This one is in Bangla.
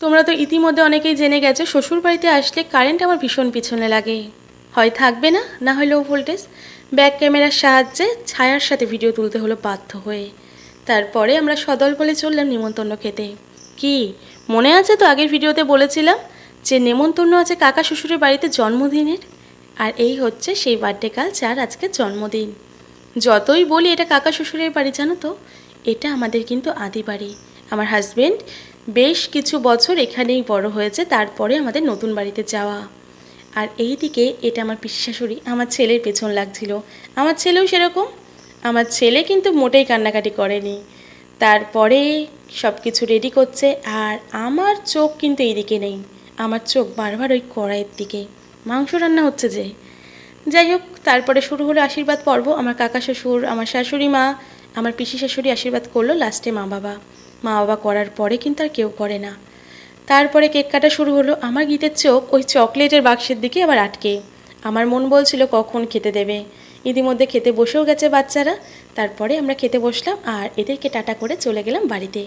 তোমরা তো ইতিমধ্যে অনেকেই জেনে গেছো শ্বশুরবাড়িতে আসলে কারেন্ট আমার ভীষণ পিছনে লাগে, হয় থাকবে না, না হয় লো ভোল্টেজ। ব্যাক ক্যামেরার সাহায্যে ছায়ার সাথে ভিডিও তুলতে হলো বাধ্য হয়ে। তারপরে আমরা সদল বলে চললাম নিমন্ত্রণ খেতে। কি মনে আছে তো আগের ভিডিওতে বলেছিলাম যে নেমন্তন্ন আছে কাকা শ্বশুরের বাড়িতে জন্মদিনের, আর এই হচ্ছে সেই বার্থডে গার্ল যার আজকে জন্মদিন। যতই বলি এটা কাকা শ্বশুরের বাড়ি, জানো তো এটা আমাদের কিন্তু আদি বাড়ি। আমার হাজবেন্ড বেশ কিছু বছর এখানেই বড় হয়েছে, তারপরে আমাদের নতুন বাড়িতে যাওয়া। আর এই দিকে এটা আমার পিসি শাশুড়ি আমার ছেলের পেছন লাগছিল। আমার ছেলেও সেরকম, আমার ছেলে কিন্তু মোটেই কান্নাকাটি করেনি। তারপরে সব কিছু রেডি করছে, আর আমার চোখ কিন্তু এইদিকে নেই, আমার চোখ বারবার ওই কড়াইয়ের দিকে, মাংস রান্না হচ্ছে যে। যাই হোক, তারপরে শুরু হলো আশীর্বাদ পর্ব। আমার কাকা শ্বশুর, আমার শাশুড়ি মা, আমার পিসি শাশুড়ি আশীর্বাদ করলো, লাস্টে মা বাবা। মা বাবা করার পরে কিন্তু আর কেউ করে না। তারপরে কেক কাটা শুরু হলো। আমার গীতের চোখ ওই চকলেটের বাক্সের দিকে আবার আটকে। আমার মন বলছিল কখন খেতে দেবে। ইতিমধ্যে খেতে বসেও গেছে বাচ্চারা। তারপরে আমরা খেতে বসলাম আর এদেরকে টাটা করে চলে গেলাম বাড়িতে।